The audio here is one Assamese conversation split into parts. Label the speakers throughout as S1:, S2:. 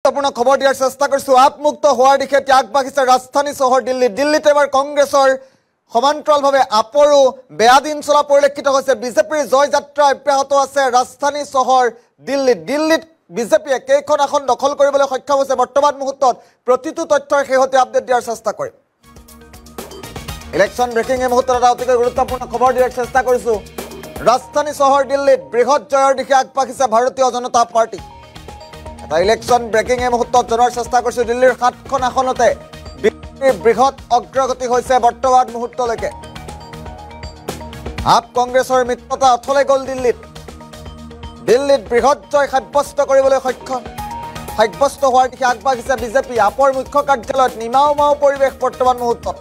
S1: গুৰুত্বপূৰ্ণ খবৰ দিয়াৰ চেষ্টা কৰিছো। আপমুক্ত হোৱাৰ দিশে আগবাঢ়িছে ৰাজধানী চহৰ দিল্লী। দিল্লীত এবাৰ কংগ্ৰেছৰ সমান্তৰালভাৱে আপৰো বেয়া দিন চলা পৰিলক্ষিত হৈছে। বিজেপিৰ জয় যাত্ৰা অব্যাহত আছে ৰাজধানী চহৰ দিল্লীত। দিল্লীত বিজেপিয়ে কেইখন আসন দখল কৰিবলৈ সক্ষম হৈছে বৰ্তমান মুহূৰ্তত প্ৰতিটো তথ্যৰ শেহতীয়া আপডেট দিয়াৰ চেষ্টা কৰিম। ইলেকশ্যন ব্ৰেকিং এই মুহূৰ্তত এটা অতিকৈ গুৰুত্বপূৰ্ণ খবৰ দিয়াৰ চেষ্টা কৰিছো। ৰাজধানী চহৰ দিল্লীত বৃহৎ জয়ৰ দিশে আগবাঢ়িছে ভাৰতীয় জনতা পাৰ্টি। এটা ইলেকশ্যন ব্ৰেকিং এই মুহূৰ্তত জনাৰ চেষ্টা কৰিছো। দিল্লীৰ 7খন আসনতে বৃহৎ অগ্ৰগতি হৈছে বৰ্তমান মুহূৰ্তলৈকে। আপ কংগ্ৰেছৰ মিত্ৰতা অথলে গ'ল দিল্লীত। দিল্লীত বৃহৎ জয় সাব্যস্ত কৰিবলৈ সাব্যস্ত হোৱাৰ দিশে আগবাঢ়িছে বিজেপি। আপৰ মুখ্য কাৰ্যালয়ত নিমাও মাও পৰিৱেশ বৰ্তমান মুহূৰ্তত।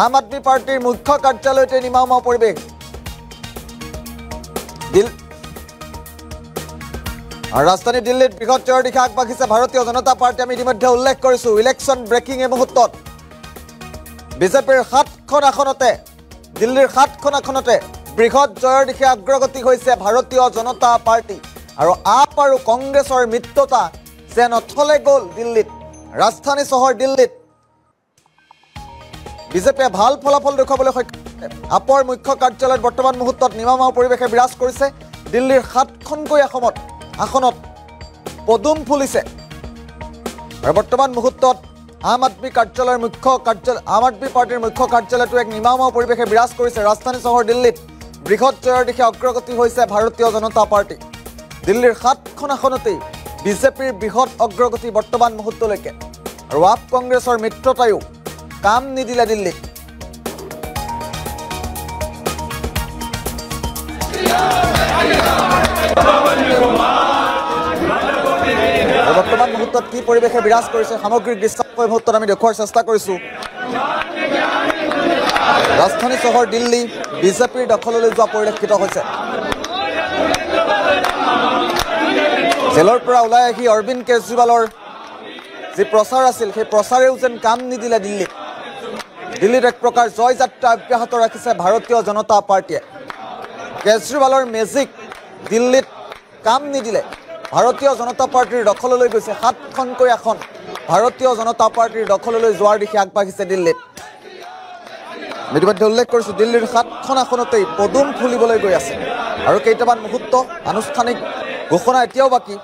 S1: আম আদমি পাৰ্টিৰ মুখ্য কাৰ্যালয়তে নিমাও মাও পৰিৱেশ। ৰাজধানী দিল্লীত বৃহৎ জয়ৰ দিশে আগবাঢ়িছে ভাৰতীয় জনতা পাৰ্টি। আমি ইতিমধ্যে উল্লেখ কৰিছো ইলেকশ্যন ব্ৰেকিং এই মুহূৰ্তত বিজেপিৰ 7খন আসনতে দিল্লীৰ 7খন আসনতে বৃহৎ জয়ৰ দিশে অগ্ৰগতি হৈছে ভাৰতীয় জনতা পাৰ্টি। আৰু আপ আৰু কংগ্ৰেছৰ মিত্ৰতা যেন অথলে গ'ল দিল্লীত। ৰাজধানী চহৰ দিল্লীত বিজেপিয়ে ভাল ফলাফল দেখুৱাবলৈ সক্ষম হৈছে। আপৰ মুখ্য কাৰ্যালয়ত বৰ্তমান মুহূৰ্তত নিমাও পৰিৱেশে বিৰাজ কৰিছে। দিল্লীৰ 7খনকৈ আসনত পদুম ফুলিছে। আৰু বৰ্তমান মুহূৰ্তত আম আদমি পাৰ্টিৰ মুখ্য কাৰ্যালয়টো এক নিমাও পৰিৱেশে বিৰাজ কৰিছে। ৰাজধানী চহৰ দিল্লীত বৃহৎ জয়ৰ দিশে অগ্ৰগতি হৈছে ভাৰতীয় জনতা পাৰ্টি। দিল্লীৰ 7খন আসনতেই বিজেপিৰ বৃহৎ অগ্ৰগতি বৰ্তমান মুহূৰ্তলৈকে। আৰু আপ কংগ্ৰেছৰ মিত্ৰতায়ো কাম নিদিলে দিল্লীত। বৰ্তমান মুহূৰ্তত কি পৰিৱেশে বিৰাজ কৰিছে সামগ্ৰিক দৃশ্যাংশ এই মুহূৰ্তত আমি দেখুৱাৰ চেষ্টা কৰিছো। ৰাজধানী চহৰ দিল্লী বিজেপিৰ দখললৈ যোৱা পৰিলক্ষিত হৈছে। জেলৰ পৰা ওলাই আহি অৰবিন্দ কেজৰিৱালৰ যি প্ৰচাৰ আছিল সেই প্ৰচাৰেও যেন কাম নিদিলে দিল্লীত। দিল্লীত এক প্ৰকাৰ জয় যাত্ৰা অব্যাহত ৰাখিছে ভাৰতীয় জনতা পাৰ্টিয়ে। কেজৰিৱালৰ মেজিক দিল্লীত কাম নিদিলে। ভাৰতীয় জনতা পাৰ্টিৰ দখললৈ গৈছে 7খনকৈ আসন। ভাৰতীয় জনতা পাৰ্টিৰ দখললৈ যোৱাৰ দিশে আগবাঢ়িছে দিল্লীত। ইতিমধ্যে উল্লেখ কৰিছো দিল্লীৰ 7খন আসনতেই পদুম ফুলিবলৈ গৈ আছে। আৰু কেইটামান মুহূৰ্ত আনুষ্ঠানিক ঘোষণা এতিয়াও বাকী।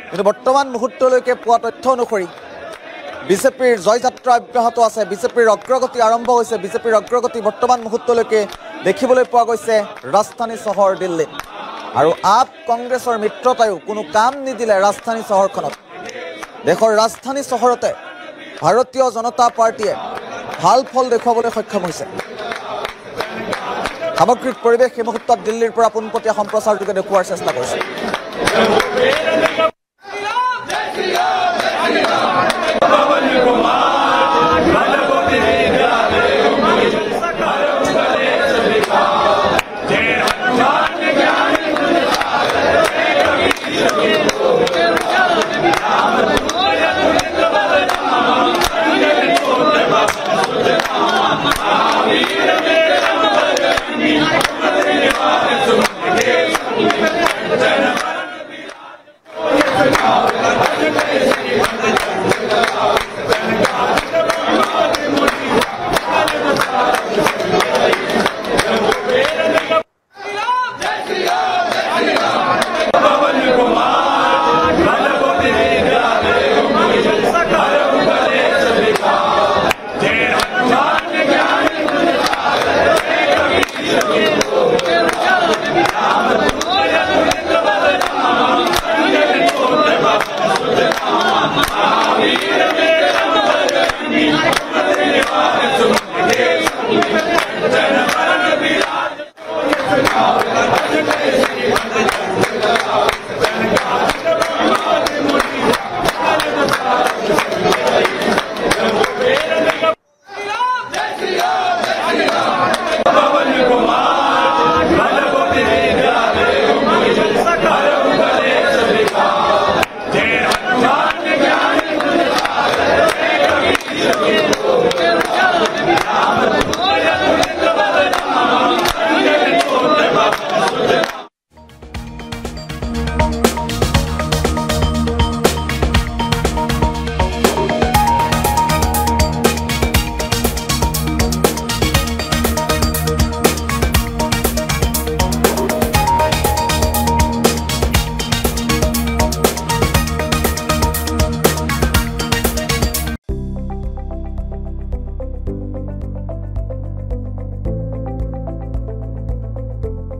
S1: কিন্তু বৰ্তমান মুহূৰ্তলৈকে পোৱা তথ্য অনুসৰি বিজেপিৰ জয় যাত্ৰা অব্যাহত আছে। বিজেপিৰ অগ্ৰগতি আৰম্ভ হৈছে। বিজেপিৰ অগ্ৰগতি বৰ্তমান মুহূৰ্তলৈকে দেখিবলৈ পোৱা গৈছে ৰাজধানী চহৰ দিল্লীত। আৰু আপ কংগ্ৰেছৰ মিত্ৰতায়ো কোনো কাম নিদিলে ৰাজধানী চহৰখনত। দেশৰ ৰাজধানী চহৰতে ভাৰতীয় জনতা পাৰ্টিয়ে ভাল ফল দেখুৱাবলৈ সক্ষম হৈছে। সামগ্ৰিক পৰিৱেশ এই মুহূৰ্তত দিল্লীৰ পৰা পোনপটীয়া সম্প্ৰচাৰ যোগে দেখুওৱাৰ চেষ্টা কৰিছে।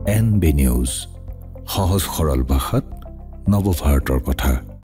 S2: NB নিউজ, সহজ সৰল ভাষাত নৱভাৰতৰ কথা।